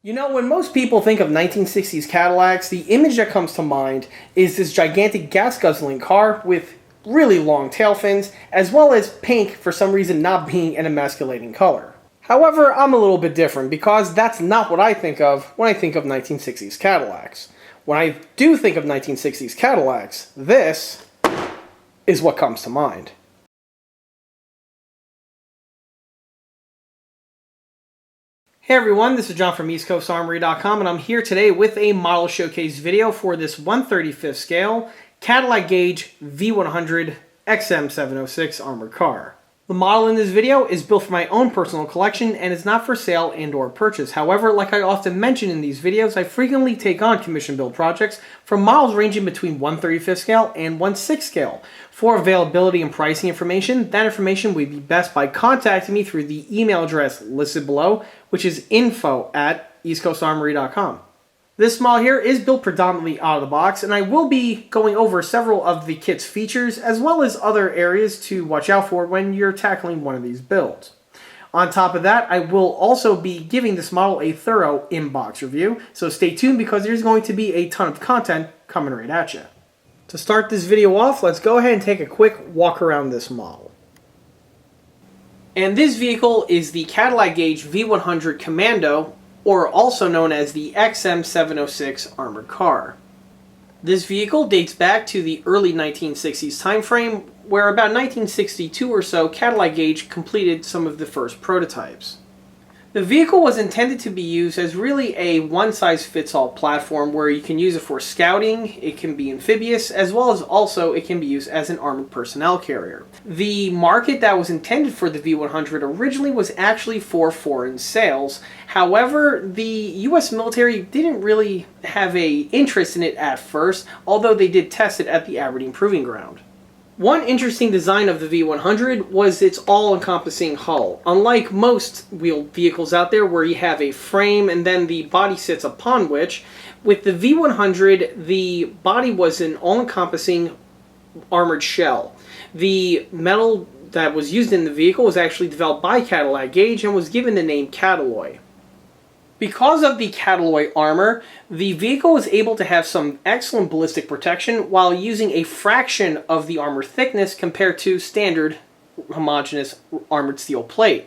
You know, when most people think of 1960s Cadillacs, the image that comes to mind is this gigantic gas-guzzling car with really long tail fins, as well as pink for some reason not being an emasculating color. However, I'm a little bit different because that's not what I think of when I think of 1960s Cadillacs. When I do think of 1960s Cadillacs, this is what comes to mind. Hey everyone, this is John from EastCoastArmory.com, and I'm here today with a model showcase video for this 1/35th scale Cadillac Gage V100 XM706 armored car. The model in this video is built for my own personal collection and is not for sale and or purchase. However, like I often mention in these videos, I frequently take on commission build projects for models ranging between 1/35th scale and 1/6 scale. For availability and pricing information, that information would be best by contacting me through the email address listed below, which is info@eastcoastarmory.com. This model here is built predominantly out of the box, and I will be going over several of the kit's features as well as other areas to watch out for when you're tackling one of these builds. On top of that, I will also be giving this model a thorough in-box review, so stay tuned because there's going to be a ton of content coming right at you. To start this video off, let's go ahead and take a quick walk around this model. And this vehicle is the Cadillac Gage V100 Commando, or also known as the XM706 armored car. This vehicle dates back to the early 1960s timeframe, where about 1962 or so, Cadillac Gage completed some of the first prototypes. The vehicle was intended to be used as really a one-size-fits-all platform where you can use it for scouting, it can be amphibious, as well as also it can be used as an armored personnel carrier. The market that was intended for the V100 originally was actually for foreign sales. However, the US military didn't really have an interest in it at first, although they did test it at the Aberdeen Proving Ground. One interesting design of the V100 was its all-encompassing hull. Unlike most wheeled vehicles out there where you have a frame and then the body sits upon which, with the V100 the body was an all-encompassing armored shell. The metal that was used in the vehicle was actually developed by Cadillac Gage and was given the name Catalloy. Because of the Catalloy armor, the vehicle was able to have some excellent ballistic protection while using a fraction of the armor thickness compared to standard homogeneous armored steel plate.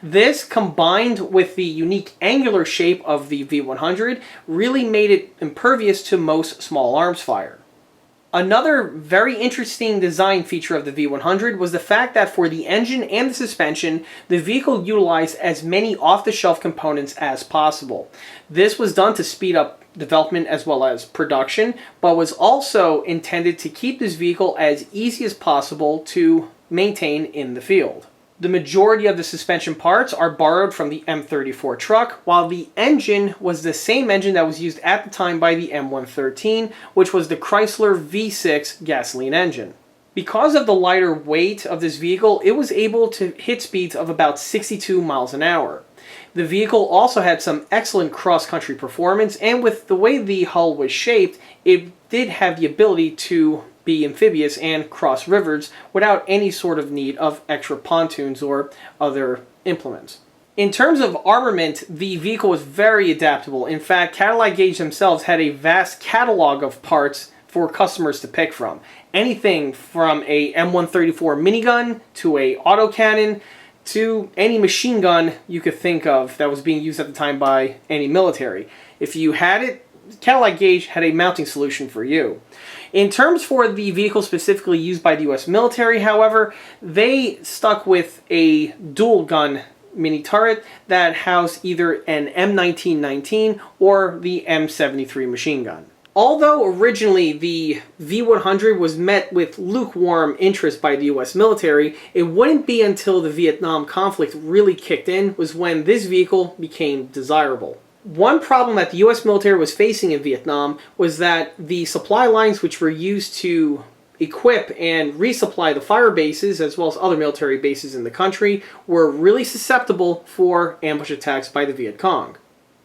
This, combined with the unique angular shape of the V100, really made it impervious to most small arms fire. Another very interesting design feature of the V100 was the fact that for the engine and the suspension, the vehicle utilized as many off-the-shelf components as possible. This was done to speed up development as well as production, but was also intended to keep this vehicle as easy as possible to maintain in the field. The majority of the suspension parts are borrowed from the M34 truck, while the engine was the same engine that was used at the time by the M113, which was the Chrysler V6 gasoline engine. Because of the lighter weight of this vehicle, it was able to hit speeds of about 62 miles an hour. The vehicle also had some excellent cross-country performance, and with the way the hull was shaped, it did have the ability to be amphibious and cross rivers without any sort of need of extra pontoons or other implements. In terms of armament, the vehicle was very adaptable. In fact, Cadillac Gage themselves had a vast catalog of parts for customers to pick from. Anything from a M134 minigun to a autocannon to any machine gun you could think of that was being used at the time by any military. If you had it, Cadillac Gage had a mounting solution for you. In terms for the vehicle specifically used by the US military, however, they stuck with a dual gun mini turret that housed either an M1919 or the M73 machine gun. Although originally the V100 was met with lukewarm interest by the US military, it wouldn't be until the Vietnam conflict really kicked in was when this vehicle became desirable. One problem that the US military was facing in Vietnam was that the supply lines which were used to equip and resupply the fire bases as well as other military bases in the country were really susceptible for ambush attacks by the Viet Cong.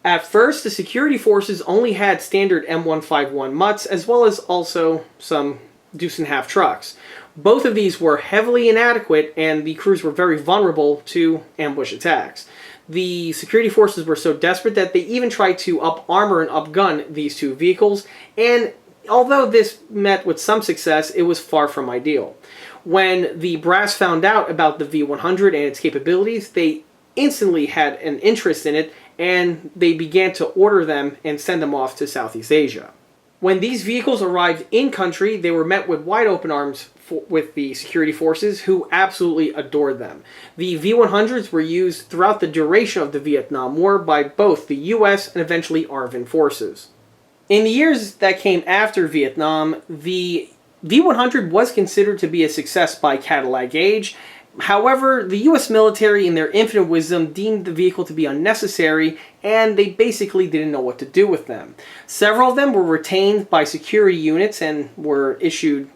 At first, the security forces only had standard M151 mutts as well as also some deuce and half trucks. Both of these were heavily inadequate and the crews were very vulnerable to ambush attacks. the security forces were so desperate that they even tried to up-armor and up-gun these two vehicles, and although this met with some success, it was far from ideal. When the brass found out about the V100 and its capabilities, they instantly had an interest in it, and they began to order them and send them off to Southeast Asia. When these vehicles arrived in country, they were met with wide open arms with the security forces, who absolutely adored them. The V100s were used throughout the duration of the Vietnam War by both the US and eventually ARVN forces. In the years that came after Vietnam, the V100 was considered to be a success by Cadillac Gage. However, the US military, in their infinite wisdom, deemed the vehicle to be unnecessary, and they basically didn't know what to do with them. Several of them were retained by security units and were issued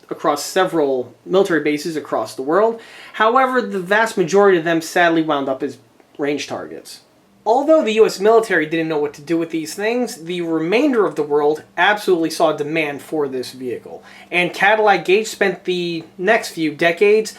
across several military bases across the world. However, the vast majority of them sadly wound up as range targets. Although the US military didn't know what to do with these things, the remainder of the world absolutely saw demand for this vehicle. And Cadillac Gage spent the next few decades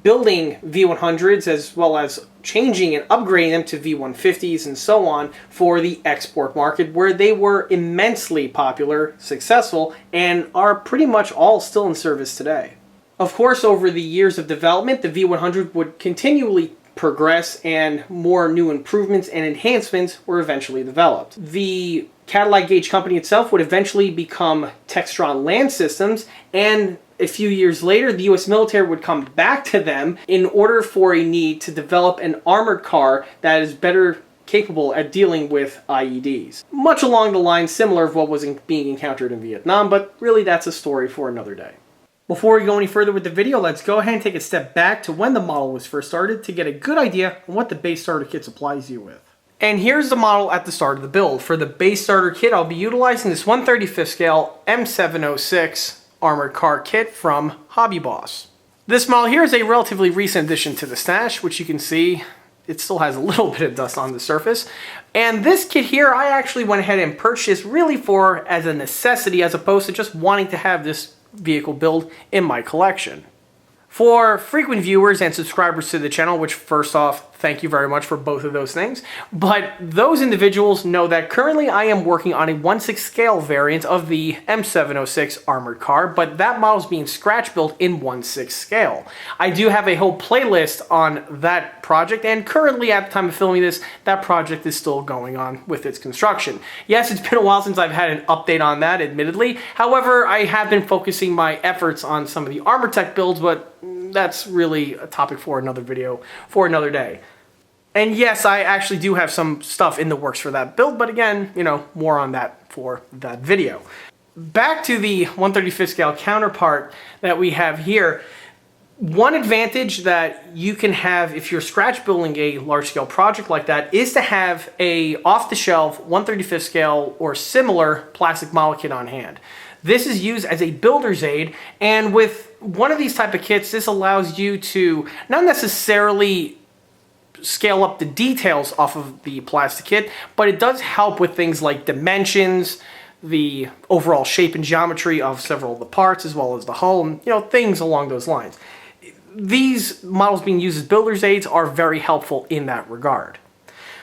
building V100s, as well as changing and upgrading them to V150s and so on for the export market, where they were immensely popular, successful, and are pretty much all still in service today. Of course, over the years of development, the V100 would continually progress, and more new improvements and enhancements were eventually developed. The Cadillac Gage company itself would eventually become Textron Land Systems, and a few years later, the US military would come back to them in order for a need to develop an armored car that is better capable at dealing with IEDs. Much along the lines similar of what was being encountered in Vietnam, but really that's a story for another day. Before we go any further with the video, let's go ahead and take a step back to when the model was first started to get a good idea on what the base starter kit supplies you with. And here's the model at the start of the build. For the base starter kit, I'll be utilizing this 1/35 scale M706 armored car kit from Hobby Boss. This model here is a relatively recent addition to the stash, which you can see it still has a little bit of dust on the surface. And this kit here, I actually went ahead and purchased really for as a necessity, as opposed to just wanting to have this vehicle build in my collection. For frequent viewers and subscribers to the channel, which first off, thank you very much for both of those things, but those individuals know that currently I am working on a 1/6 scale variant of the M706 armored car, but that model is being scratch built in 1/6 scale. I do have a whole playlist on that project, and currently at the time of filming this, that project is still going on with its construction. Yes, it's been a while since I've had an update on that, admittedly. However, I have been focusing my efforts on some of the armor tech builds, but that's really a topic for another video, for another day. And yes, I actually do have some stuff in the works for that build, but again, you know, more on that for that video. Back to the 1/35 scale counterpart that we have here. One advantage that you can have if you're scratch building a large scale project like that is to have a off-the-shelf 1/35 scale or similar plastic model kit on hand. This is used as a builder's aid, and with one of these type of kits, this allows you to not necessarily scale up the details off of the plastic kit, but it does help with things like dimensions, the overall shape and geometry of several of the parts, as well as the hull, and you know, things along those lines. These models being used as builder's aids are very helpful in that regard.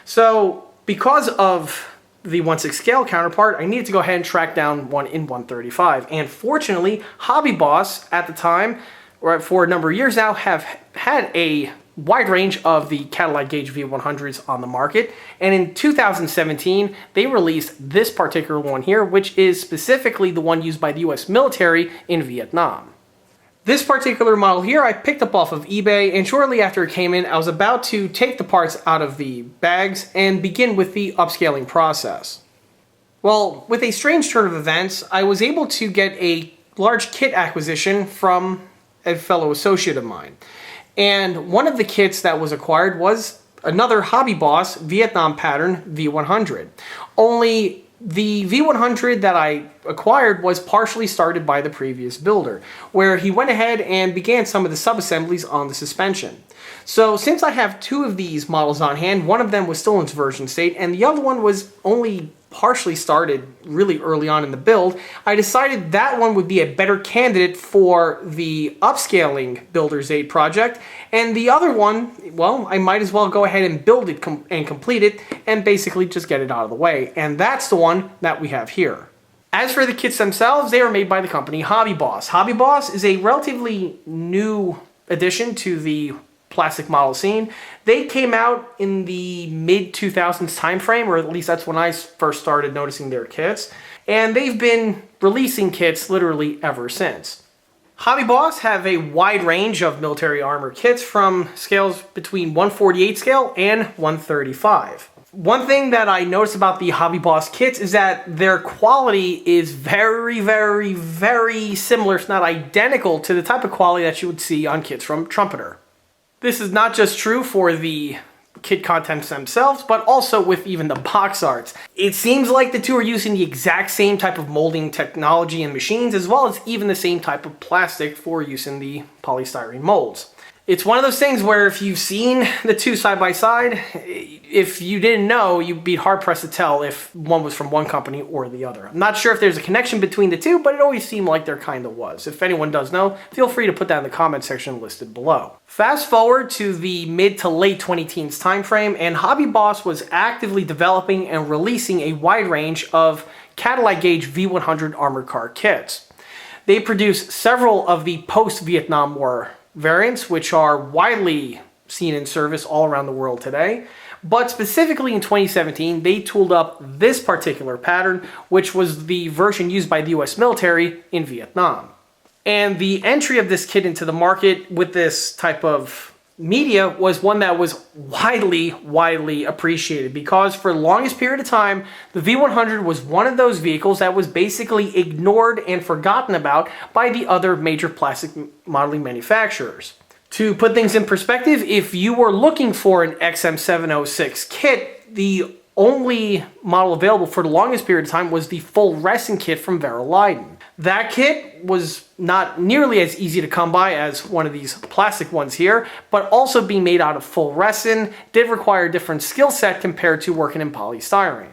So because of the 1/6 scale counterpart, I needed to go ahead and track down one in 1/35, and fortunately Hobby Boss at the time, or for a number of years now, have had a wide range of the Cadillac Gage V100s on the market, and in 2017 they released this particular one here, which is specifically the one used by the US military in Vietnam. This particular model here I picked up off of eBay, and shortly after it came in I was about to take the parts out of the bags and begin with the upscaling process. Well, with a strange turn of events, I was able to get a large kit acquisition from a fellow associate of mine. And one of the kits that was acquired was another Hobby Boss Vietnam pattern V100. Only the V100 that I acquired was partially started by the previous builder, where he went ahead and began some of the sub-assemblies on the suspension. So since I have two of these models on hand, one of them was still in its version state and the other one was only partially started really early on in the build, I decided that one would be a better candidate for the upscaling Builder's Aid project, and the other one, well, I might as well go ahead and build it and complete it and basically just get it out of the way, and that's the one that we have here. As for the kits themselves, they are made by the company Hobby Boss. Hobby Boss is a relatively new addition to the plastic model scene. They came out in the mid-2000s time frame, or at least that's when I first started noticing their kits, and they've been releasing kits literally ever since. Hobby Boss have a wide range of military armor kits from scales between 148 scale and 135. One thing that I noticed about the Hobby Boss kits is that their quality is very, very, very similar, if not identical, to the type of quality that you would see on kits from Trumpeter. This is not just true for the kit contents themselves, but also with even the box arts. It seems like the two are using the exact same type of molding technology and machines, as well as even the same type of plastic for use in the polystyrene molds. It's one of those things where if you've seen the two side by side, if you didn't know, you'd be hard pressed to tell if one was from one company or the other. I'm not sure if there's a connection between the two, but it always seemed like there kind of was. If anyone does know, feel free to put that in the comment section listed below. Fast forward to the mid to late 2010s time frame, and Hobby Boss was actively developing and releasing a wide range of Cadillac Gage V100 armored car kits. They produced several of the post-Vietnam War variants, which are widely seen in service all around the world today. But specifically in 2017, they tooled up this particular pattern, which was the version used by the US military in Vietnam. And the entry of this kit into the market with this type of media was one that was widely appreciated, because for the longest period of time, the V100 was one of those vehicles that was basically ignored and forgotten about by the other major plastic modeling manufacturers. To put things in perspective, if you were looking for an XM706 kit, the only model available for the longest period of time was the full Resin kit from Varnish. That kit was not nearly as easy to come by as one of these plastic ones here, but also being made out of full resin did require a different skill set compared to working in polystyrene.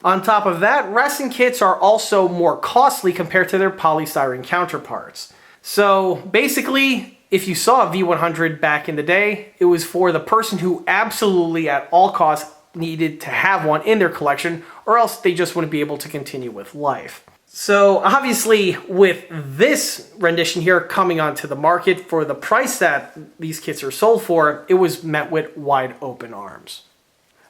On top of that, resin kits are also more costly compared to their polystyrene counterparts. So basically, if you saw a V100 back in the day, it was for the person who absolutely at all costs needed to have one in their collection, or else they just wouldn't be able to continue with life. So obviously with this rendition here coming onto the market for the price that these kits are sold for, it was met with wide open arms.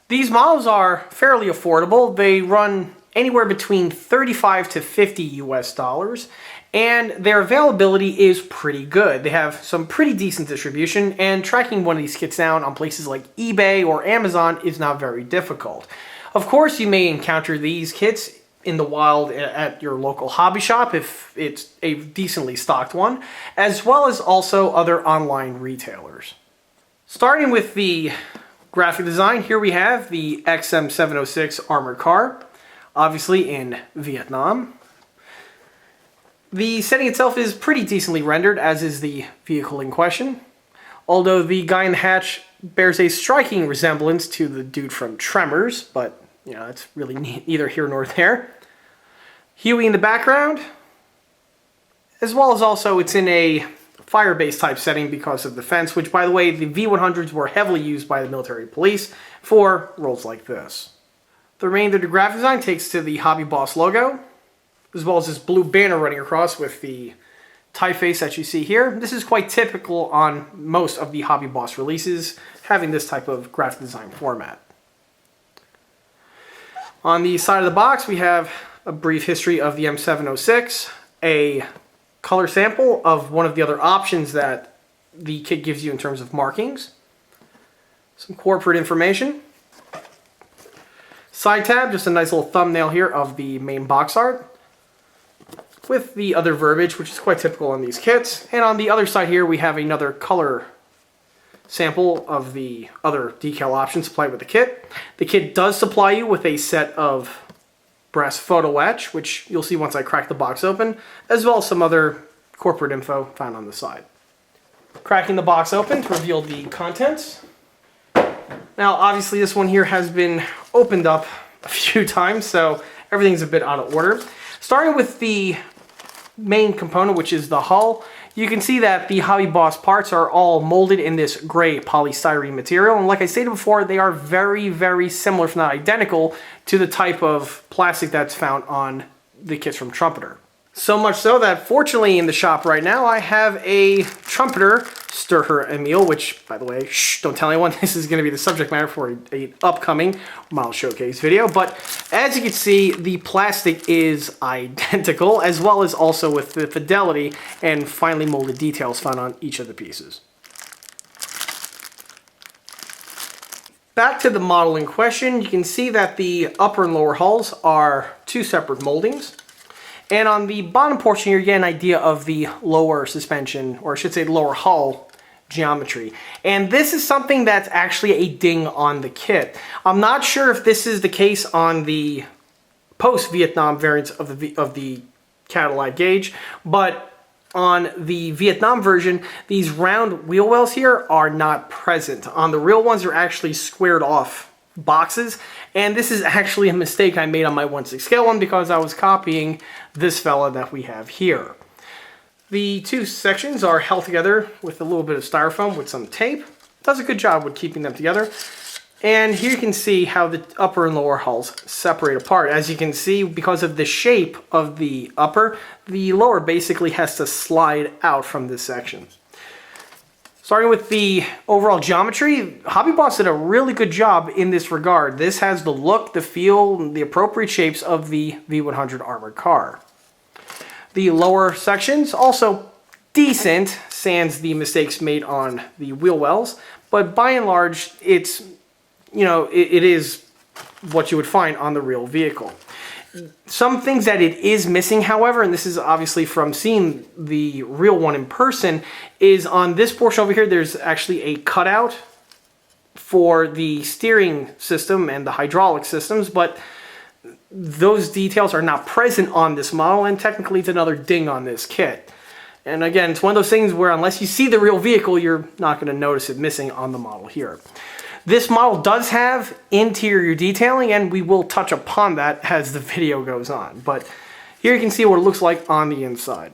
These models are fairly affordable. They run anywhere between $35 to $50 US, and their availability is pretty good. They have some pretty decent distribution, and tracking one of these kits down on places like eBay or Amazon is not very difficult. Of course, you may encounter these kits in the wild at your local hobby shop if it's a decently stocked one, as well as also other online retailers. Starting with the graphic design, here we have the XM706 armored car, obviously in Vietnam. The setting itself is pretty decently rendered, as is the vehicle in question, although the guy in the hatch bears a striking resemblance to the dude from Tremors, but you know, it's really neither here nor there. Huey in the background, as well as also it's in a fire-based type setting because of the fence, which by the way, the V100s were heavily used by the military police for roles like this. The remainder of the graphic design takes to the Hobby Boss logo, as well as this blue banner running across with the typeface that you see here. This is quite typical on most of the Hobby Boss releases, having this type of graphic design format. On the side of the box, we have a brief history of the M706, a color sample of one of the other options that the kit gives you in terms of markings, some corporate information, side tab, just a nice little thumbnail here of the main box art, with the other verbiage, which is quite typical on these kits. And on the other side here, we have another color sample of the other decal options supplied with the kit. The kit does supply you with a set of brass photo etch, which you'll see once I crack the box open, as well as some other corporate info found on the side. Cracking the box open to reveal the contents. Now, obviously this one here has been opened up a few times, so everything's a bit out of order. Starting with the main component, which is the hull, you can see that the Hobby Boss parts are all molded in this gray polystyrene material, and like I stated before, they are very, very similar, if not identical, to the type of plastic that's found on the kits from Trumpeter. So much so that, fortunately, in the shop right now, I have a Trumpeter Stir Emil, which, by the way, shh, don't tell anyone, this is going to be the subject matter for an upcoming model showcase video. But as you can see, the plastic is identical, as well as also with the fidelity and finely molded details found on each of the pieces. Back to the model in question, you can see that the upper and lower hulls are two separate moldings. And on the bottom portion here, you get an idea of the lower suspension, or I should say lower hull geometry. And this is something that's actually a ding on the kit. I'm not sure if this is the case on the post-Vietnam variants of the Cadillac Gage, but on the Vietnam version, these round wheel wells here are not present. On the real ones, they're actually squared off boxes, and this is actually a mistake I made on my 1/6 scale one because I was copying this fella that we have here. The two sections are held together with a little bit of styrofoam with some tape. Does a good job with keeping them together. And here you can see how the upper and lower hulls separate apart. As you can see, because of the shape of the upper, the lower basically has to slide out from this section. Starting with the overall geometry, Hobby Boss did a really good job in this regard. This has the look, the feel, the appropriate shapes of the V100 armored car. The lower sections, also decent, sans the mistakes made on the wheel wells, but by and large, it's, you know, it is what you would find on the real vehicle. Some things that it is missing, however, and this is obviously from seeing the real one in person, is on this portion over here, there's actually a cutout for the steering system and the hydraulic systems, but those details are not present on this model, and technically it's another ding on this kit. And again, it's one of those things where unless you see the real vehicle, you're not going to notice it missing on the model here. This model does have interior detailing, and we will touch upon that as the video goes on. But here you can see what it looks like on the inside.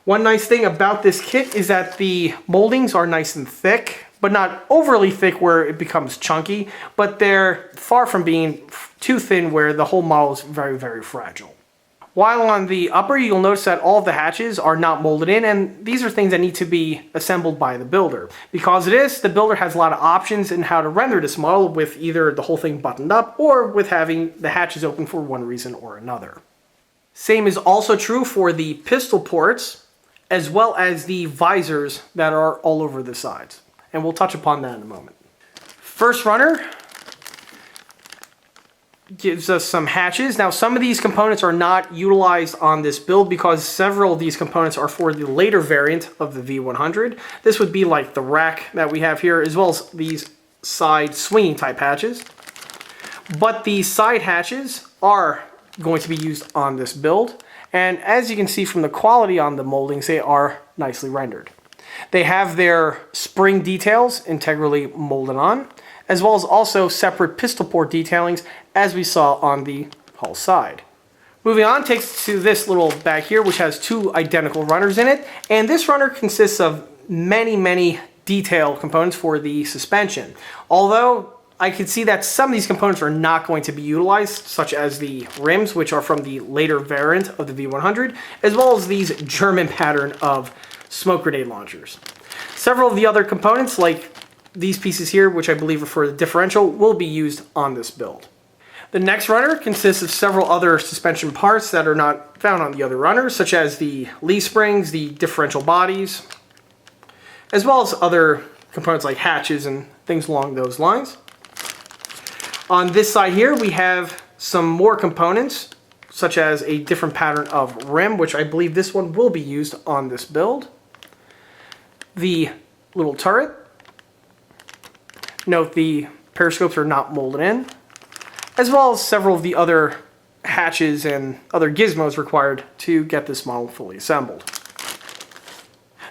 One nice thing about this kit is that the moldings are nice and thick, but not overly thick where it becomes chunky, but they're far from being too thin where the whole model is very, very fragile. While on the upper, you'll notice that all of the hatches are not molded in, and these are things that need to be assembled by the builder. Because of this, the builder has a lot of options in how to render this model, with either the whole thing buttoned up or with having the hatches open for one reason or another. Same is also true for the pistol ports, as well as the visors that are all over the sides. And we'll touch upon that in a moment. First runner gives us some hatches. Now, some of these components are not utilized on this build because several of these components are for the later variant of the V100. This would be like the rack that we have here, as well as these side swinging type hatches. But the side hatches are going to be used on this build. And as you can see from the quality on the moldings, they are nicely rendered. They have their spring details integrally molded on, as well as also separate pistol port detailings as we saw on the hull side. Moving on, takes us to this little bag here, which has two identical runners in it, and this runner consists of many detail components for the suspension. Although I can see that some of these components are not going to be utilized, such as the rims, which are from the later variant of the V100, as well as these German pattern of smoke grenade launchers. Several of the other components, like these pieces here, which I believe are for the differential, will be used on this build. The next runner consists of several other suspension parts that are not found on the other runners, such as the leaf springs, the differential bodies, as well as other components like hatches and things along those lines. On this side here, we have some more components, such as a different pattern of rim, which I believe this one will be used on this build. The little turret. Note the periscopes are not molded in, as well as several of the other hatches and other gizmos required to get this model fully assembled.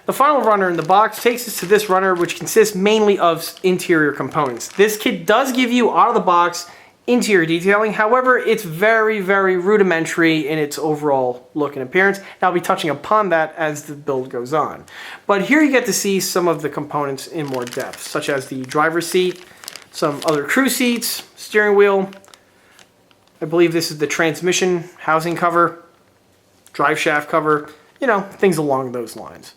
The final runner in the box takes us to this runner, which consists mainly of interior components. This kit does give you out of the box interior detailing. However, it's very, very rudimentary in its overall look and appearance. And I'll be touching upon that as the build goes on. But here you get to see some of the components in more depth, such as the driver's seat, some other crew seats, steering wheel. I believe this is the transmission housing cover, drive shaft cover, you know, things along those lines.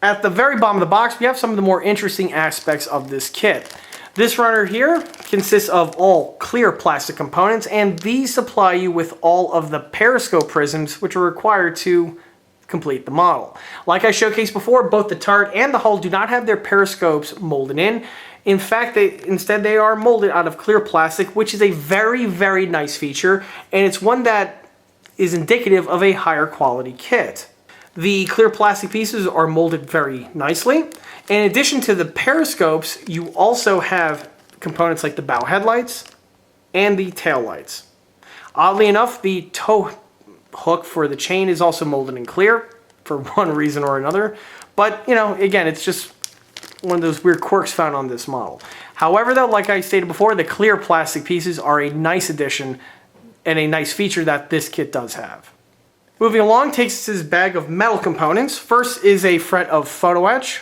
At the very bottom of the box, we have some of the more interesting aspects of this kit. This runner here consists of all clear plastic components, and these supply you with all of the Periscope prisms which are required to complete the model. Like I showcased before, both the turret and the hull do not have their periscopes molded in. In fact, instead they are molded out of clear plastic, which is a very, very nice feature, and it's one that is indicative of a higher quality kit. The clear plastic pieces are molded very nicely. In addition to the periscopes, you also have components like the bow headlights and the tail lights. Oddly enough, the tow hook for the chain is also molded in clear for one reason or another. But, you know, again, it's just one of those weird quirks found on this model. However, though, like I stated before, the clear plastic pieces are a nice addition and a nice feature that this kit does have. Moving along takes us his bag of metal components. First is a fret of photo etch.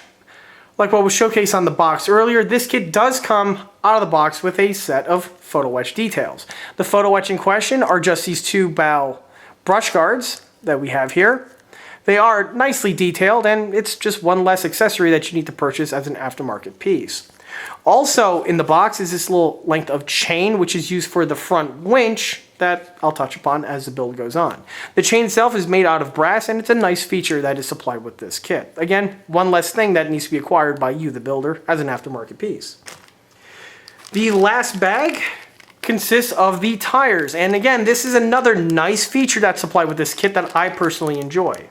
Like what was showcased on the box earlier, this kit does come out of the box with a set of photo etch details. The photo etch in question are just these two bow brush guards that we have here. They are nicely detailed, and it's just one less accessory that you need to purchase as an aftermarket piece. Also in the box is this little length of chain, which is used for the front winch that I'll touch upon as the build goes on. The chain itself is made out of brass, and it's a nice feature that is supplied with this kit. Again, one less thing that needs to be acquired by you, the builder, as an aftermarket piece. The last bag consists of the tires, and again, this is another nice feature that's supplied with this kit that I personally enjoy.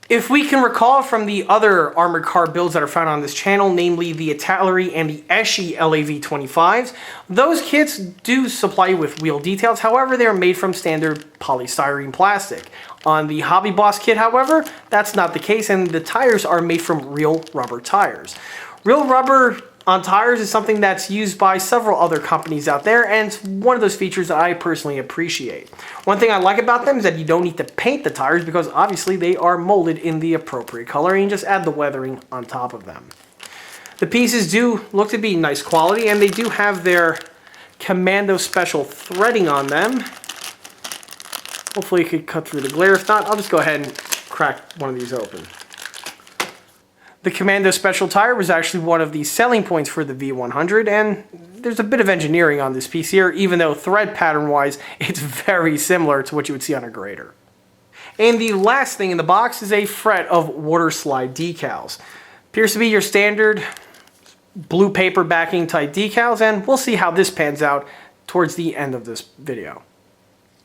If we can recall from the other armored car builds that are found on this channel, namely the Italeri and the Eschi LAV25s, those kits do supply you with wheel details. However, they are made from standard polystyrene plastic. On the Hobby Boss kit, however, that's not the case, and the tires are made from real rubber tires. Real rubber on tires is something that's used by several other companies out there, and it's one of those features that I personally appreciate. One thing I like about them is that you don't need to paint the tires because obviously they are molded in the appropriate color, and you just add the weathering on top of them. The pieces do look to be nice quality, and they do have their Commando special threading on them. Hopefully you could cut through the glare. If not, I'll just go ahead and crack one of these open. The Commando special tire was actually one of the selling points for the V100, and there's a bit of engineering on this piece here, even though thread pattern-wise, it's very similar to what you would see on a grader. And the last thing in the box is a fret of water slide decals. Appears to be your standard blue paper backing type decals, and we'll see how this pans out towards the end of this video.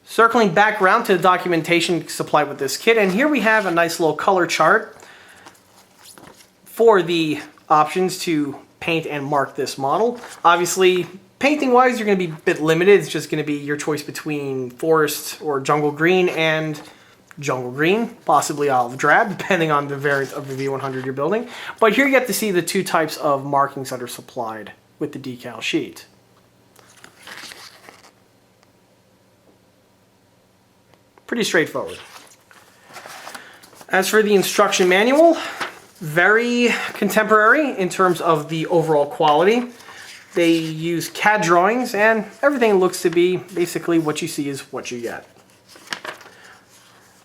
Circling back around to the documentation supplied with this kit, and here we have a nice little color chart for the options to paint and mark this model. Obviously, painting wise, you're going to be a bit limited. It's just going to be your choice between forest or jungle green and jungle green, possibly olive drab, depending on the variant of the V100 you're building. But here you get to see the two types of markings that are supplied with the decal sheet. Pretty straightforward. As for the instruction manual, very contemporary in terms of the overall quality. They use CAD drawings, and everything looks to be basically what you see is what you get.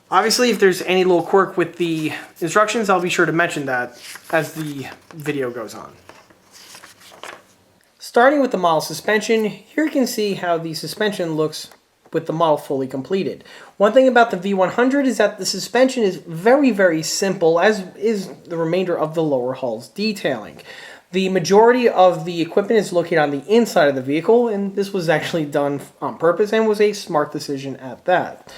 Obviously, if there's any little quirk with the instructions, I'll be sure to mention that as the video goes on. Starting with the model suspension, here you can see how the suspension looks with the model fully completed. One thing about the V100 is that the suspension is very, very simple, as is the remainder of the lower hull's detailing. The majority of the equipment is located on the inside of the vehicle, and this was actually done on purpose and was a smart decision at that.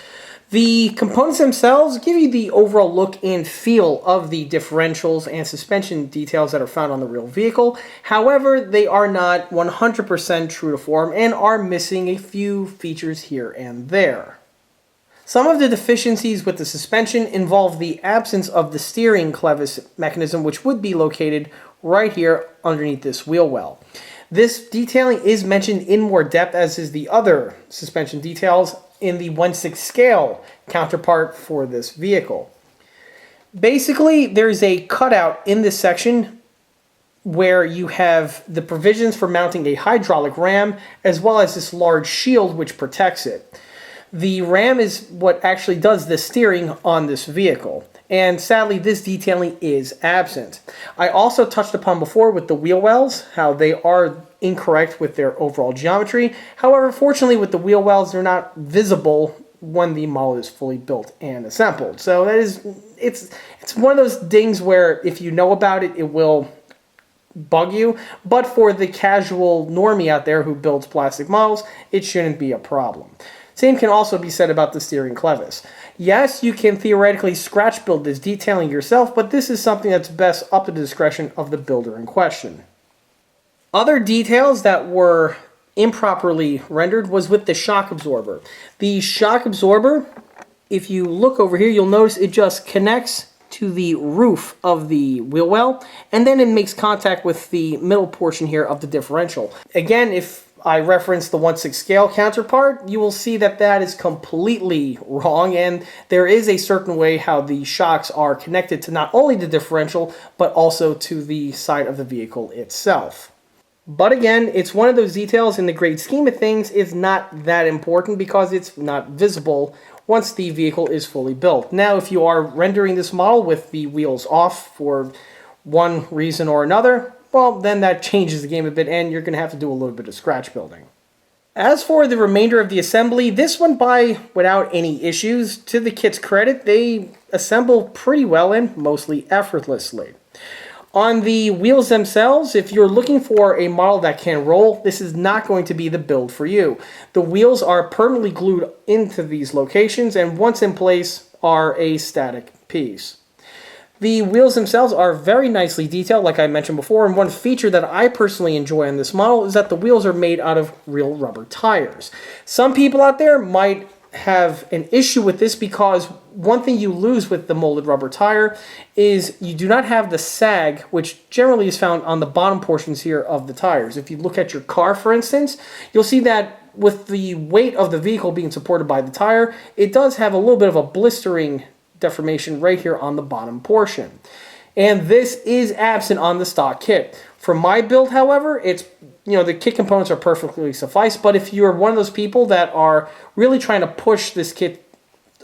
The components themselves give you the overall look and feel of the differentials and suspension details that are found on the real vehicle. However, they are not 100% true to form and are missing a few features here and there. Some of the deficiencies with the suspension involve the absence of the steering clevis mechanism, which would be located right here underneath this wheel well. This detailing is mentioned in more depth, as is the other suspension details in the 1/6 scale counterpart for this vehicle. Basically, there's a cutout in this section where you have the provisions for mounting a hydraulic ram, as well as this large shield which protects it. The ram is what actually does the steering on this vehicle, and sadly this detailing is absent. I also touched upon before with the wheel wells how they are incorrect with their overall geometry. However, fortunately with the wheel wells, they're not visible when the model is fully built and assembled. So that is, it's one of those things where if you know about it, it will bug you, but for the casual normie out there who builds plastic models, it shouldn't be a problem. Same can also be said about the steering clevis. Yes, you can theoretically scratch build this detailing yourself, but this is something that's best up to the discretion of the builder in question. Other details that were improperly rendered was with the shock absorber. The shock absorber, if you look over here, you'll notice it just connects to the roof of the wheel well, and then it makes contact with the middle portion here of the differential. Again, if I reference the 1/6 scale counterpart, you will see that that is completely wrong, and there is a certain way how the shocks are connected to not only the differential, but also to the side of the vehicle itself. But again, it's one of those details in the great scheme of things is not that important because it's not visible once the vehicle is fully built. Now, if you are rendering this model with the wheels off for one reason or another, well, then that changes the game a bit, and you're going to have to do a little bit of scratch building. As for the remainder of the assembly, this went by without any issues. To the kit's credit, they assemble pretty well and mostly effortlessly. On the wheels themselves, if you're looking for a model that can roll, this is not going to be the build for you. The wheels are permanently glued into these locations, and once in place are a static piece. The wheels themselves are very nicely detailed, like I mentioned before, and one feature that I personally enjoy on this model is that the wheels are made out of real rubber tires. Some people out there might have an issue with this because one thing you lose with the molded rubber tire is you do not have the sag, which generally is found on the bottom portions here of the tires. If you look at your car, for instance, you'll see that with the weight of the vehicle being supported by the tire, it does have a little bit of a blistering deformation right here on the bottom portion. And this is absent on the stock kit. For my build, however, it's, the kit components are perfectly suffice, but if you're one of those people that are really trying to push this kit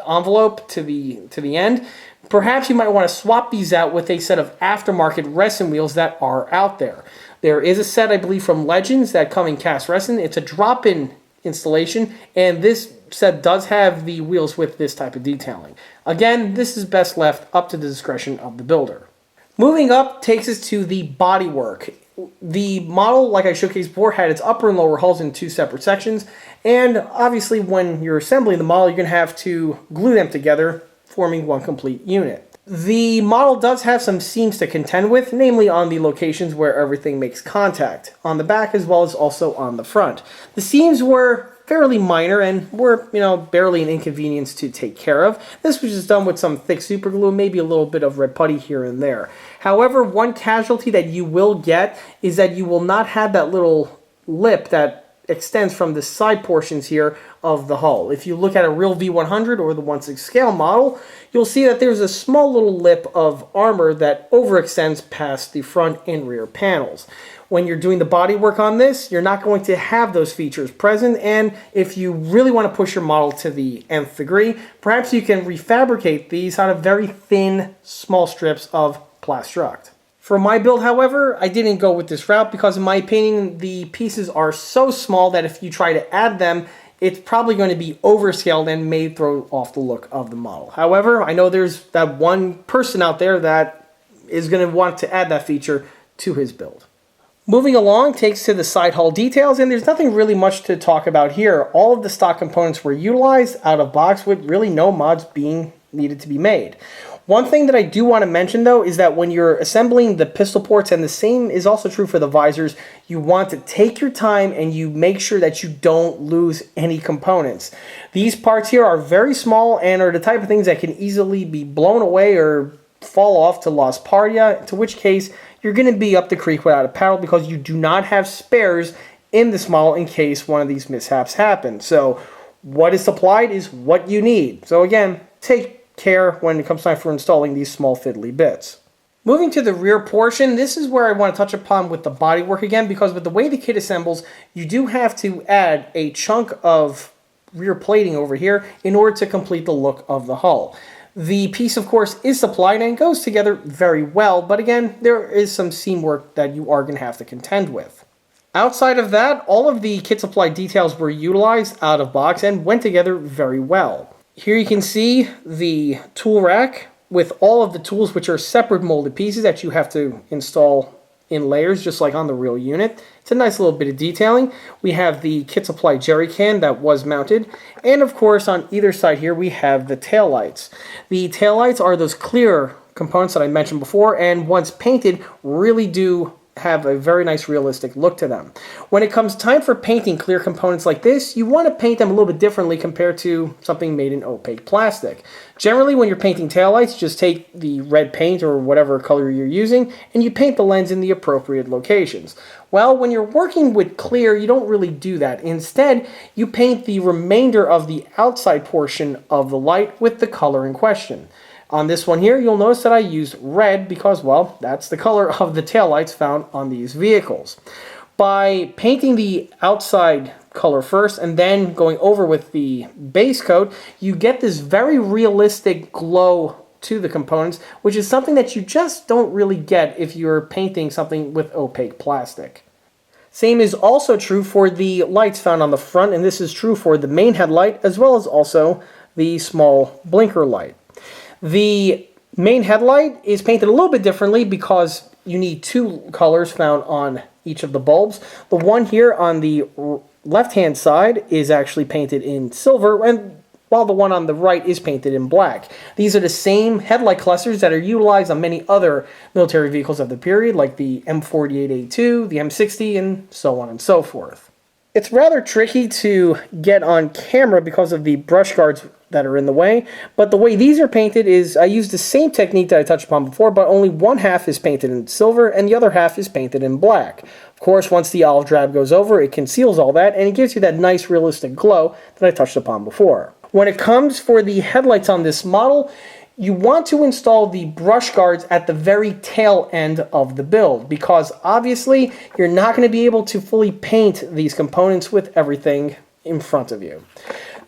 envelope to the end, perhaps you might want to swap these out with a set of aftermarket resin wheels that are out there. There is a set, I believe, from Legends that come in cast resin. It's a drop-in installation, and this set does have the wheels with this type of detailing. Again, this is best left up to the discretion of the builder. Moving up takes us to the bodywork. The model, like I showcased before, had its upper and lower hulls in two separate sections, and obviously when you're assembling the model, you're going to have to glue them together, forming one complete unit. The model does have some seams to contend with, namely on the locations where everything makes contact, on the back as well as also on the front. The seams were fairly minor and were, barely an inconvenience to take care of. This was just done with some thick super glue, maybe a little bit of red putty here and there. However, one casualty that you will get is that you will not have that little lip that extends from the side portions here of the hull. If you look at a real V100 or the 1/6 scale model, you'll see that there's a small little lip of armor that overextends past the front and rear panels. When you're doing the body work on this, you're not going to have those features present, and if you really want to push your model to the nth degree, perhaps you can refabricate these out of very thin, small strips of plastruct. For my build, however, I didn't go with this route because in my opinion, the pieces are so small that if you try to add them, it's probably going to be overscaled and may throw off the look of the model. However, I know there's that one person out there that is going to want to add that feature to his build. Moving along takes to the side hull details, and there's nothing really much to talk about here. All of the stock components were utilized out of box with really no mods being needed to be made. One thing that I do want to mention though is that when you're assembling the pistol ports, and the same is also true for the visors, you want to take your time and you make sure that you don't lose any components. These parts here are very small and are the type of things that can easily be blown away or fall off to lost partia, to which case you're going to be up the creek without a paddle because you do not have spares in this model in case one of these mishaps happen. So what is supplied is what you need. So again, take care when it comes time for installing these small fiddly bits. Moving to the rear portion, this is where I want to touch upon with the bodywork again, because with the way the kit assembles, you do have to add a chunk of rear plating over here in order to complete the look of the hull. The piece, of course, is supplied and goes together very well, but again, there is some seam work that you are going to have to contend with. Outside of that, all of the kit supply details were utilized out of box and went together very well. Here you can see the tool rack with all of the tools, which are separate molded pieces that you have to install in layers, just like on the real unit. It's a nice little bit of detailing. We have the kit supply jerry can that was mounted, and of course on either side here we have the tail lights. The tail lights are those clear components that I mentioned before, and once painted really do have a very nice realistic look to them. When it comes time for painting clear components like this, you want to paint them a little bit differently compared to something made in opaque plastic. Generally, when you're painting taillights, just take the red paint or whatever color you're using and you paint the lens in the appropriate locations. Well, when you're working with clear, you don't really do that. Instead, you paint the remainder of the outside portion of the light with the color in question. On this one here, you'll notice that I used red because, well, that's the color of the taillights found on these vehicles. By painting the outside color first and then going over with the base coat, you get this very realistic glow to the components, which is something that you just don't really get if you're painting something with opaque plastic. Same is also true for the lights found on the front, and this is true for the main headlight as well as also the small blinker light. The main headlight is painted a little bit differently because you need two colors found on each of the bulbs. The one here on the left-hand side is actually painted in silver, and while the one on the right is painted in black. These are the same headlight clusters that are utilized on many other military vehicles of the period, like the M48A2, the M60, and so on and so forth. It's rather tricky to get on camera because of the brush guards that are in the way, but the way these are painted is I use the same technique that I touched upon before, but only one half is painted in silver and the other half is painted in black. Of course, once the olive drab goes over, it conceals all that and it gives you that nice realistic glow that I touched upon before. When it comes for the headlights on this model, you want to install the brush guards at the very tail end of the build because obviously you're not going to be able to fully paint these components with everything in front of you.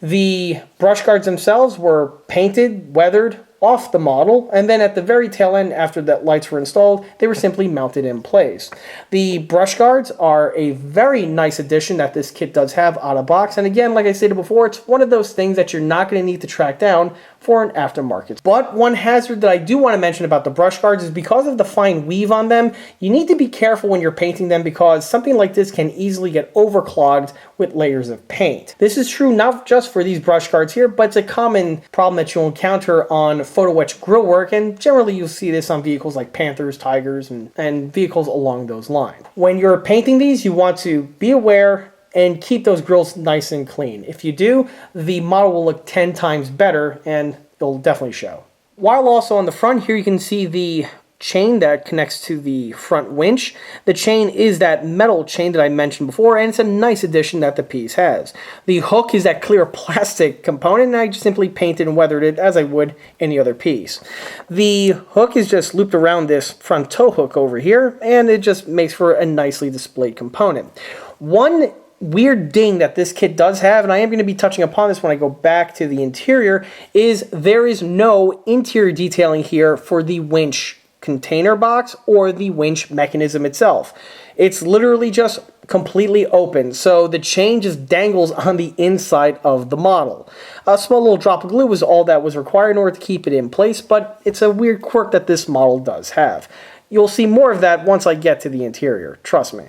The brush guards themselves were painted, weathered off the model, and then at the very tail end, after the lights were installed, they were simply mounted in place. The brush guards are a very nice addition that this kit does have out of box, and again, like I stated before, it's one of those things that you're not going to need to track down for an aftermarket. But one hazard that I do want to mention about the brush guards is because of the fine weave on them, you need to be careful when you're painting them because something like this can easily get overclogged with layers of paint. This is true not just for these brush guards here, but it's a common problem that you'll encounter on photo etch grill work, and generally you'll see this on vehicles like Panthers, Tigers, and vehicles along those lines. When you're painting these, you want to be aware and keep those grills nice and clean. If you do, the model will look 10 times better and it'll definitely show. While also on the front here, you can see the chain that connects to the front winch. The chain is that metal chain that I mentioned before, and it's a nice addition that the piece has. The hook is that clear plastic component, and I just simply painted and weathered it as I would any other piece. The hook is just looped around this front tow hook over here, and it just makes for a nicely displayed component. One weird ding that this kit does have, and I am going to be touching upon this when I go back to the interior, is there is no interior detailing here for the winch container box or the winch mechanism itself. It's literally just completely open, so the chain just dangles on the inside of the model. A small little drop of glue was all that was required in order to keep it in place, but it's a weird quirk that this model does have. You'll see more of that once I get to the interior, trust me.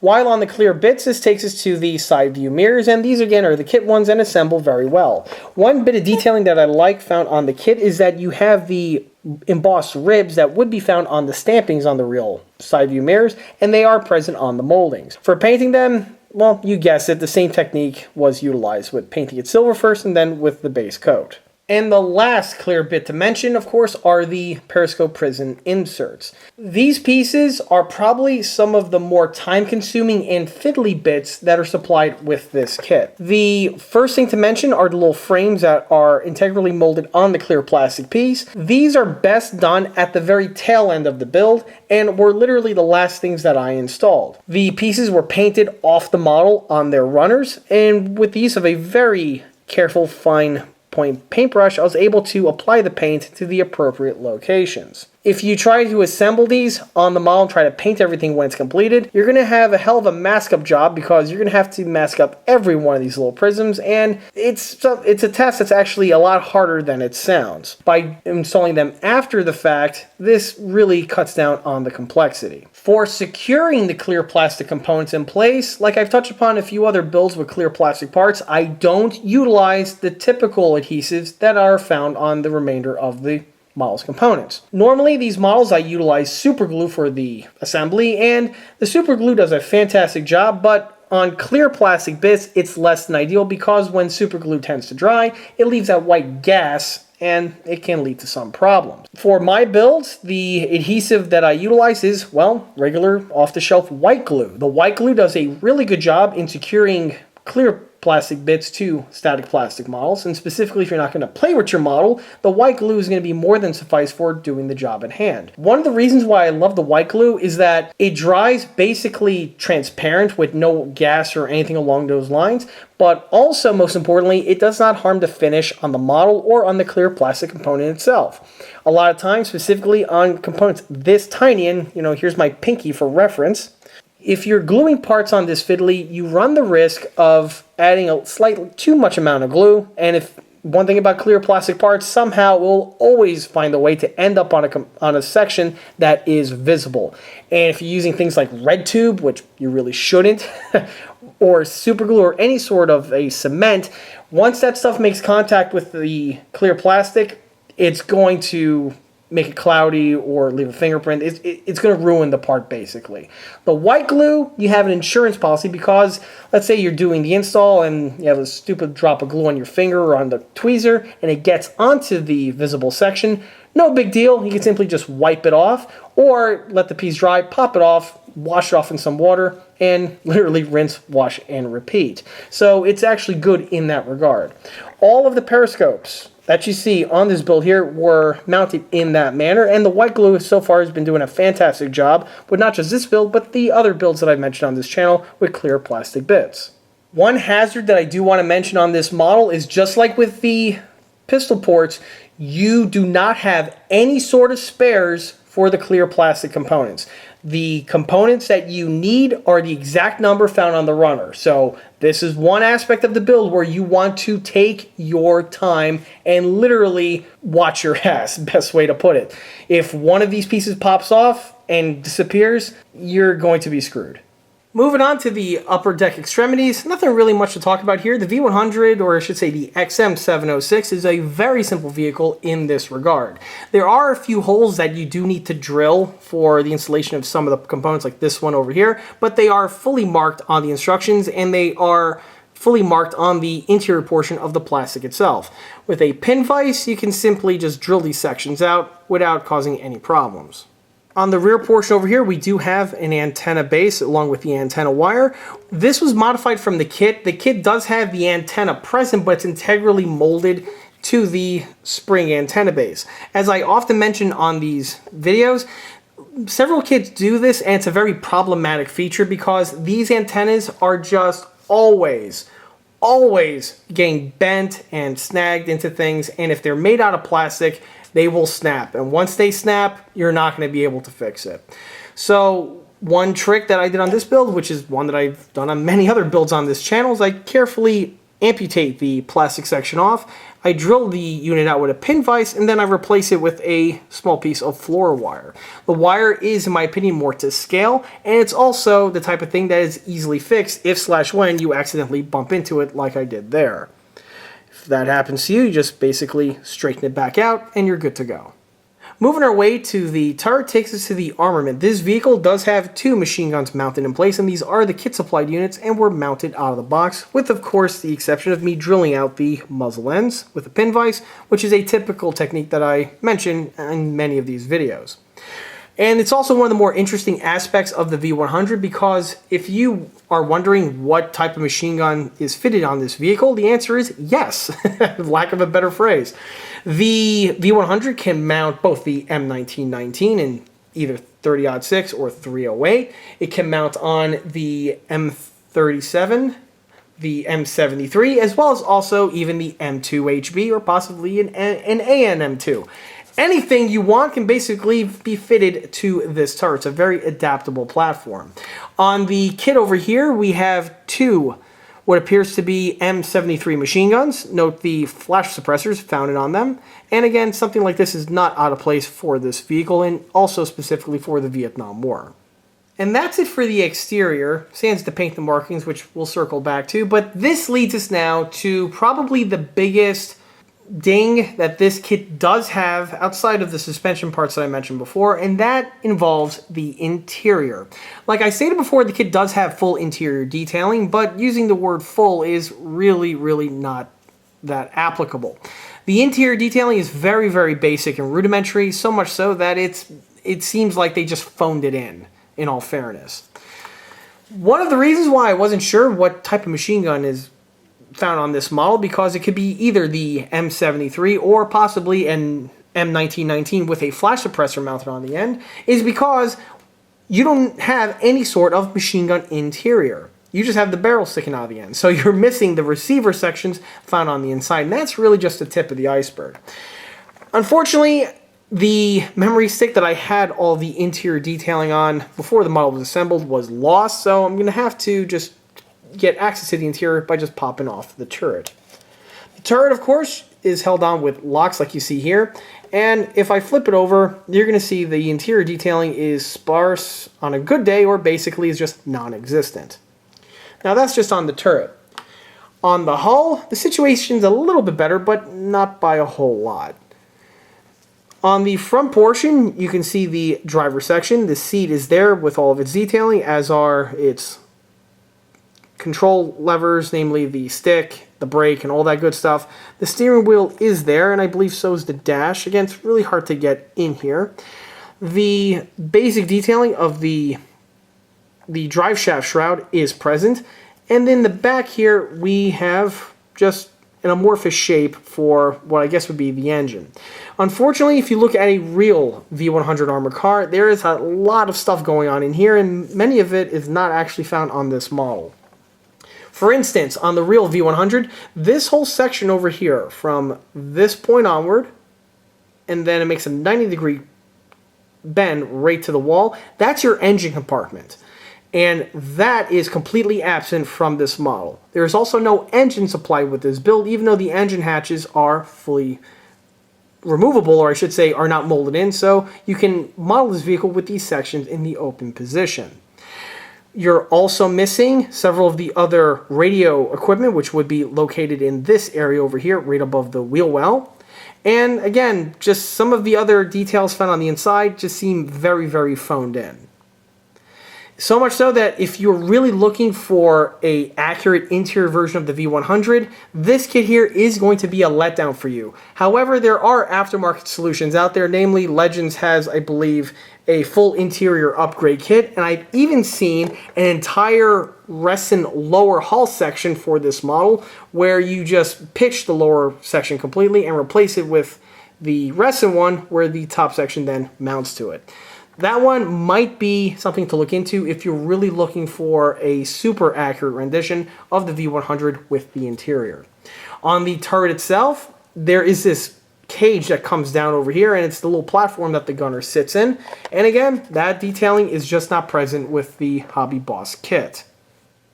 While on the clear bits, this takes us to the side view mirrors, and these again are the kit ones and assemble very well. One bit of detailing that I like found on the kit is that you have the embossed ribs that would be found on the stampings on the real side view mirrors, and they are present on the moldings. For painting them, well, you guessed it, the same technique was utilized with painting it silver first and then with the base coat. And the last clear bit to mention, of course, are the Periscope prison inserts. These pieces are probably some of the more time-consuming and fiddly bits that are supplied with this kit. The first thing to mention are the little frames that are integrally molded on the clear plastic piece. These are best done at the very tail end of the build and were literally the last things that I installed. The pieces were painted off the model on their runners, and with the use of a very careful, fine point paintbrush, I was able to apply the paint to the appropriate locations. If you try to assemble these on the model and try to paint everything when it's completed, you're going to have a hell of a mask-up job because you're going to have to mask up every one of these little prisms, and it's a task that's actually a lot harder than it sounds. By installing them after the fact, this really cuts down on the complexity. For securing the clear plastic components in place, like I've touched upon a few other builds with clear plastic parts, I don't utilize the typical adhesives that are found on the remainder of the model's components. Normally, these models I utilize super glue for the assembly, and the super glue does a fantastic job, but on clear plastic bits, it's less than ideal because when super glue tends to dry, it leaves that white gas and it can lead to some problems. For my builds, the adhesive that I utilize is, well, regular off-the-shelf white glue. The white glue does a really good job in securing clear plastic bits to static plastic models, and specifically if you're not going to play with your model, the white glue is going to be more than suffice for doing the job at hand. One of the reasons why I love the white glue is that it dries basically transparent with no gas or anything along those lines, but also, most importantly, it does not harm the finish on the model or on the clear plastic component itself. A lot of times, specifically on components this tiny, and here's my pinky for reference, if you're gluing parts on this fiddly, you run the risk of adding a slightly too much amount of glue, and if one thing about clear plastic parts, somehow it will always find a way to end up on a section that is visible. And if you're using things like red tube, which you really shouldn't, or super glue or any sort of a cement, once that stuff makes contact with the clear plastic, it's going to make it cloudy or leave a fingerprint. It's going to ruin the part, basically. The white glue, you have an insurance policy because let's say you're doing the install and you have a stupid drop of glue on your finger or on the tweezer and it gets onto the visible section. No big deal. You can simply just wipe it off or let the piece dry, pop it off, wash it off in some water, and literally rinse, wash, and repeat. So it's actually good in that regard. All of the periscopes that you see on this build here were mounted in that manner, and the white glue so far has been doing a fantastic job with not just this build, but the other builds that I've mentioned on this channel with clear plastic bits. One hazard that I do want to mention on this model is just like with the pistol ports, you do not have any sort of spares for the clear plastic components. The components that you need are the exact number found on the runner. So this is one aspect of the build where you want to take your time and literally watch your ass, best way to put it. If one of these pieces pops off and disappears, you're going to be screwed. Moving on to the upper deck extremities, nothing really much to talk about here. The V100, or I should say the XM706, is a very simple vehicle in this regard. There are a few holes that you do need to drill for the installation of some of the components like this one over here, but they are fully marked on the instructions and they are fully marked on the interior portion of the plastic itself. With a pin vise, you can simply just drill these sections out without causing any problems. On the rear portion over here, we do have an antenna base along with the antenna wire. This was modified from the kit. The kit does have the antenna present, but it's integrally molded to the spring antenna base. As I often mention on these videos, several kits do this, and it's a very problematic feature because these antennas are just always getting bent and snagged into things, and if they're made out of plastic, they will snap, and once they snap, you're not going to be able to fix it. So one trick that I did on this build, which is one that I've done on many other builds on this channel, is I carefully amputate the plastic section off. I drill the unit out with a pin vise, and then I replace it with a small piece of floor wire. The wire is, in my opinion, more to scale, and it's also the type of thing that is easily fixed if/when you accidentally bump into it like I did there. If that happens to you, you just basically straighten it back out and you're good to go. Moving our way to the turret takes us to the armament. This vehicle does have 2 machine guns mounted in place, and these are the kit supplied units and were mounted out of the box, with of course the exception of me drilling out the muzzle ends with a pin vise, which is a typical technique that I mention in many of these videos. And it's also one of the more interesting aspects of the V100, because if you are wondering what type of machine gun is fitted on this vehicle, the answer is yes, lack of a better phrase. The V100 can mount both the M1919 in either 30-06 or 308. It can mount on the M37, the M73, as well as also even the M2HB or possibly an ANM2. Anything you want can basically be fitted to this turret. It's a very adaptable platform. On the kit over here, we have 2 what appears to be M73 machine guns. Note the flash suppressors founded on them. And again, something like this is not out of place for this vehicle, and also specifically for the Vietnam War. And that's it for the exterior. Sans to paint the markings, which we'll circle back to. But this leads us now to probably the biggest ding that this kit does have outside of the suspension parts that I mentioned before, and that involves the interior. Like I stated before, the kit does have full interior detailing, but using the word full is really not that applicable. The interior detailing is very basic and rudimentary, so much so that it seems like they just phoned it in all fairness. One of the reasons why I wasn't sure what type of machine gun is found on this model, because it could be either the M73 or possibly an M1919 with a flash suppressor mounted on the end, is because you don't have any sort of machine gun interior. You just have the barrel sticking out of the end. So you're missing the receiver sections found on the inside, and that's really just the tip of the iceberg. Unfortunately, the memory stick that I had all the interior detailing on before the model was assembled was lost, so I'm going to have to just get access to the interior by just popping off the turret. The turret, of course, is held on with locks like you see here, and if I flip it over, you're going to see the interior detailing is sparse on a good day, or basically is just non-existent. Now that's just on the turret. On the hull, the situation's a little bit better, but not by a whole lot. On the front portion, you can see the driver section. The seat is there with all of its detailing, as are its control levers, namely the stick, the brake, and all that good stuff. The steering wheel is there, and I believe so is the dash. Again, it's really hard to get in here. The basic detailing of the drive shaft shroud is present, and in the back here we have just an amorphous shape for what I guess would be the engine. Unfortunately, if you look at a real V100 armored car, there is a lot of stuff going on in here, and many of it is not actually found on this model. For instance, on the real V100, this whole section over here, from this point onward, and then it makes a 90-degree bend right to the wall, that's your engine compartment. And that is completely absent from this model. There is also no engine supplied with this build, even though the engine hatches are fully removable, or I should say are not molded in, so you can model this vehicle with these sections in the open position. You're also missing several of the other radio equipment, which would be located in this area over here, right above the wheel well. And again, just some of the other details found on the inside just seem very phoned in. So much so that if you're really looking for an accurate interior version of the V100, this kit here is going to be a letdown for you. However, there are aftermarket solutions out there, namely Legends has, I believe, a full interior upgrade kit, and I've even seen an entire Resin lower hull section for this model, where you just pitch the lower section completely and replace it with the Resin one, where the top section then mounts to it. That one might be something to look into if you're really looking for a super accurate rendition of the V100 with the interior. On the turret itself, there is this cage that comes down over here, and it's the little platform that the gunner sits in. And again, that detailing is just not present with the Hobby Boss kit.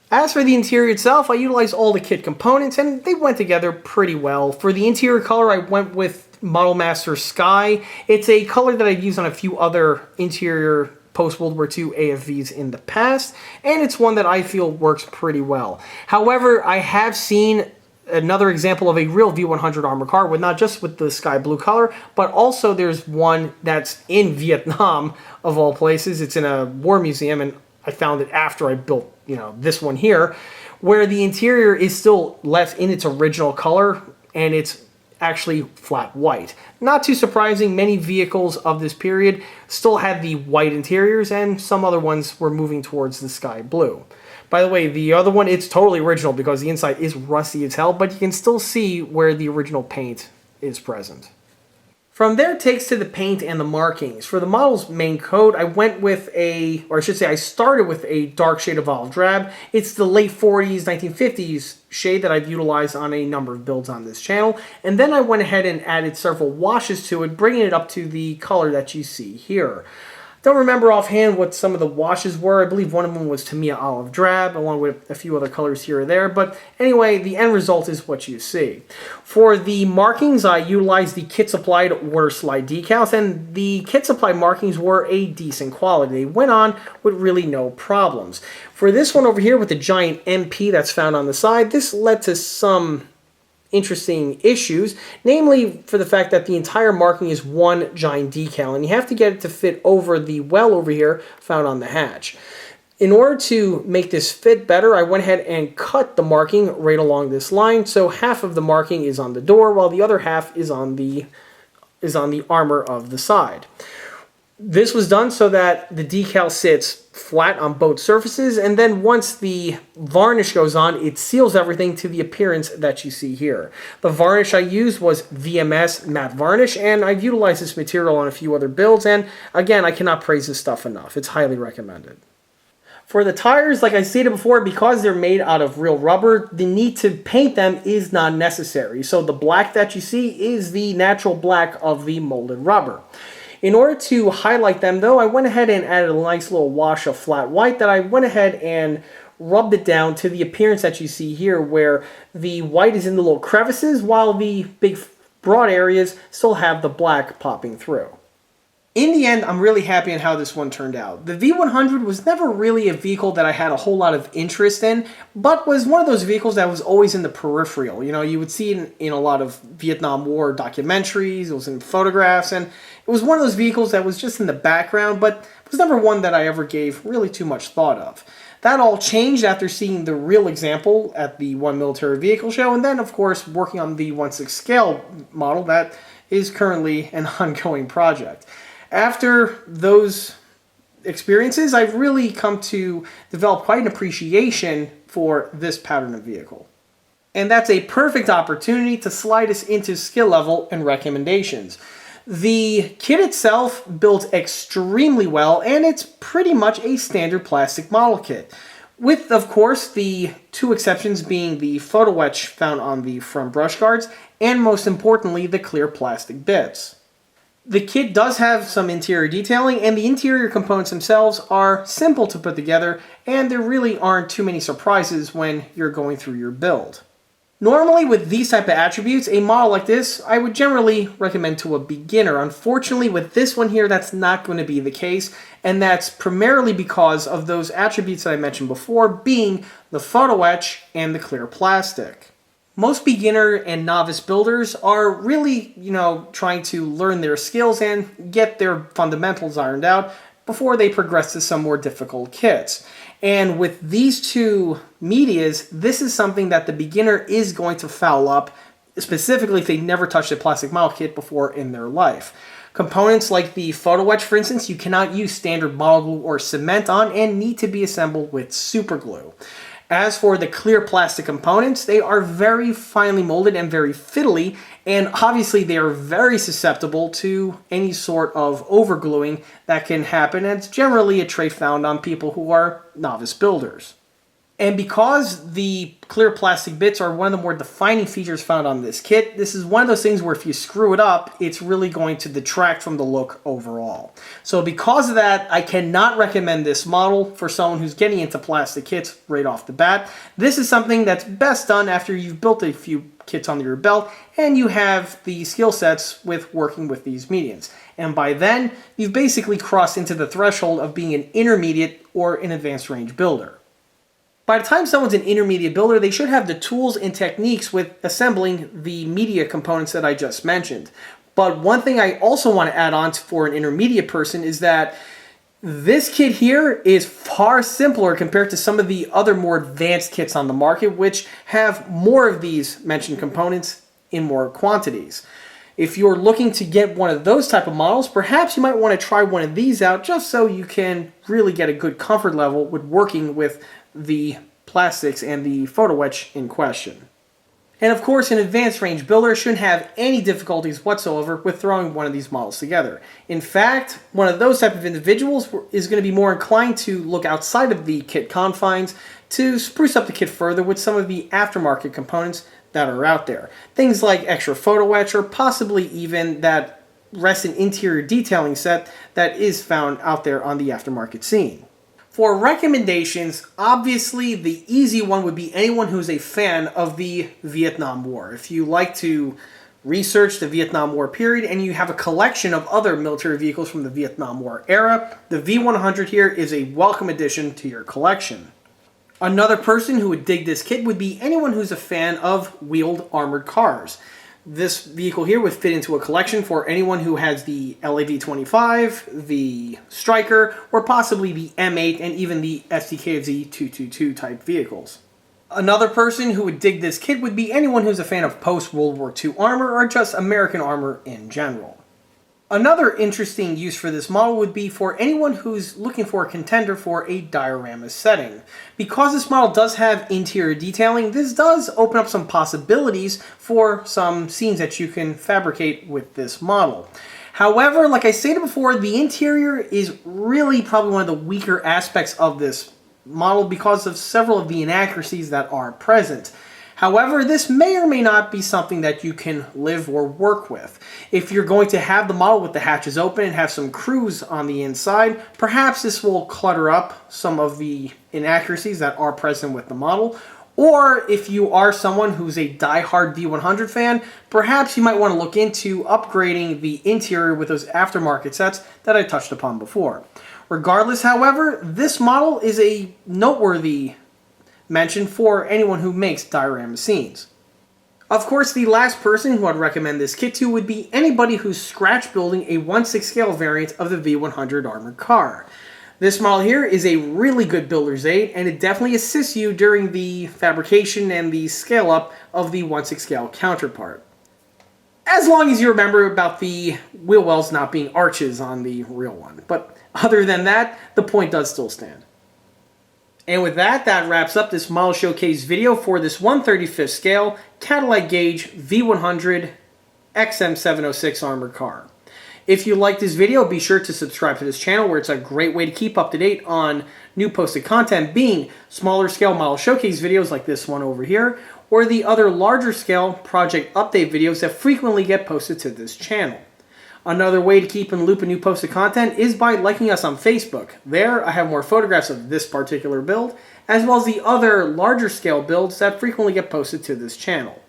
As for the interior itself, I utilized all the kit components, and they went together pretty well. For the interior color, I went with Model Master Sky. It's a color that I've used on a few other interior post-World War II AFVs in the past, and it's one that I feel works pretty well. However, I have seen another example of a real V100 armor car, with not just with the sky blue color, but also there's one that's in Vietnam, of all places. It's in a war museum, and I found it after I built, this one here, where the interior is still left in its original color, and it's actually flat white. Not too surprising, many vehicles of this period still had the white interiors, and some other ones were moving towards the sky blue. By the way, the other one, it's totally original because the inside is rusty as hell, but you can still see where the original paint is present. From there it takes to the paint and the markings. For the model's main coat, I went with I started with a dark shade of olive drab. It's the late 40s, 1950s shade that I've utilized on a number of builds on this channel. And then I went ahead and added several washes to it, bringing it up to the color that you see here. Don't remember offhand what some of the washes were. I believe one of them was Tamiya Olive Drab, along with a few other colors here or there. But anyway, the end result is what you see. For the markings, I utilized the kit supplied water slide decals, and the kit supplied markings were a decent quality. They went on with really no problems. For this one over here with the giant MP that's found on the side, this led to some interesting issues, namely for the fact that the entire marking is one giant decal, and you have to get it to fit over the well over here found on the hatch. In order to make this fit better, I went ahead and cut the marking right along this line, so half of the marking is on the door while the other half is on the armor of the side. This was done so that the decal sits flat on both surfaces, and then once the varnish goes on, it seals everything to the appearance that you see here. The varnish I used was VMS matte varnish, and I've utilized this material on a few other builds, and again, I cannot praise this stuff enough. It's highly recommended. For the tires, like I stated before, because they're made out of real rubber, the need to paint them is not necessary. So the black that you see is the natural black of the molded rubber. In order to highlight them, though, I went ahead and added a nice little wash of flat white that I went ahead and rubbed it down to the appearance that you see here, where the white is in the little crevices while the big broad areas still have the black popping through. In the end, I'm really happy on how this one turned out. The V100 was never really a vehicle that I had a whole lot of interest in, but was one of those vehicles that was always in the peripheral. You would see it in a lot of Vietnam War documentaries, it was in photographs, and it was one of those vehicles that was just in the background, but it was never one that I ever gave really too much thought of. That all changed after seeing the real example at the One Military Vehicle Show, and then, of course, working on the 1/6 scale model that is currently an ongoing project. After those experiences, I've really come to develop quite an appreciation for this pattern of vehicle. And that's a perfect opportunity to slide us into skill level and recommendations. The kit itself built extremely well, and it's pretty much a standard plastic model kit, with, of course, the two exceptions being the photo etch found on the front brush guards, and most importantly, the clear plastic bits. The kit does have some interior detailing, and the interior components themselves are simple to put together, and there really aren't too many surprises when you're going through your build. Normally, with these type of attributes, a model like this, I would generally recommend to a beginner. Unfortunately, with this one here, that's not going to be the case, and that's primarily because of those attributes that I mentioned before, being the photo etch and the clear plastic. Most beginner and novice builders are really, trying to learn their skills and get their fundamentals ironed out before they progress to some more difficult kits. And with these two medias, this is something that the beginner is going to foul up, specifically if they never touched a plastic model kit before in their life. Components like the photo etch, for instance, you cannot use standard bottle glue or cement on and need to be assembled with super glue. As for the clear plastic components, they are very finely molded and very fiddly, and obviously they are very susceptible to any sort of overgluing that can happen. It's generally a trait found on people who are novice builders. And because the clear plastic bits are one of the more defining features found on this kit, this is one of those things where if you screw it up, it's really going to detract from the look overall. So because of that, I cannot recommend this model for someone who's getting into plastic kits right off the bat. This is something that's best done after you've built a few kits under your belt and you have the skill sets with working with these medians. And by then, you've basically crossed into the threshold of being an intermediate or an advanced range builder. By the time someone's an intermediate builder, they should have the tools and techniques with assembling the media components that I just mentioned. But one thing I also want to add on for an intermediate person is that this kit here is far simpler compared to some of the other more advanced kits on the market, which have more of these mentioned components in more quantities. If you're looking to get one of those type of models, perhaps you might want to try one of these out just so you can really get a good comfort level with working with the plastics and the photo etch in question. And of course, an advanced range builder shouldn't have any difficulties whatsoever with throwing one of these models together. In fact, one of those type of individuals is going to be more inclined to look outside of the kit confines to spruce up the kit further with some of the aftermarket components that are out there. Things like extra photo etch or possibly even that Resin interior detailing set that is found out there on the aftermarket scene. For recommendations, obviously the easy one would be anyone who's a fan of the Vietnam War. If you like to research the Vietnam War period and you have a collection of other military vehicles from the Vietnam War era, the V100 here is a welcome addition to your collection. Another person who would dig this kit would be anyone who's a fan of wheeled armored cars. This vehicle here would fit into a collection for anyone who has the LAV-25, the Striker, or possibly the M8 and even the STKZ 222 type vehicles. Another person who would dig this kit would be anyone who's a fan of post-World War II armor or just American armor in general. Another interesting use for this model would be for anyone who's looking for a contender for a diorama setting. Because this model does have interior detailing, this does open up some possibilities for some scenes that you can fabricate with this model. However, like I stated before, the interior is really probably one of the weaker aspects of this model because of several of the inaccuracies that are present. However, this may or may not be something that you can live or work with. If you're going to have the model with the hatches open and have some crews on the inside, perhaps this will clutter up some of the inaccuracies that are present with the model. Or if you are someone who's a die-hard V100 fan, perhaps you might want to look into upgrading the interior with those aftermarket sets that I touched upon before. Regardless, however, this model is a noteworthy mention for anyone who makes diorama scenes. Of course, the last person who I'd recommend this kit to would be anybody who's scratch building a 1/6 scale variant of the V100 armored car. This model here is a really good builder's aid, and it definitely assists you during the fabrication and the scale up of the 1/6 scale counterpart. As long as you remember about the wheel wells not being arches on the real one. But other than that, the point does still stand. And with that, that wraps up this model showcase video for this 1/35th scale Cadillac Gage V100 XM706 armored car. If you like this video, be sure to subscribe to this channel where it's a great way to keep up to date on new posted content, being smaller scale model showcase videos like this one over here, or the other larger scale project update videos that frequently get posted to this channel. Another way to keep in the loop of new posted content is by liking us on Facebook. There, I have more photographs of this particular build, as well as the other larger scale builds that frequently get posted to this channel.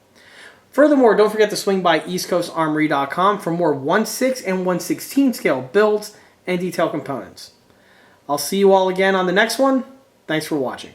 Furthermore, don't forget to swing by eastcoastarmory.com for more 1/6 and 1/16 scale builds and detail components. I'll see you all again on the next one. Thanks for watching.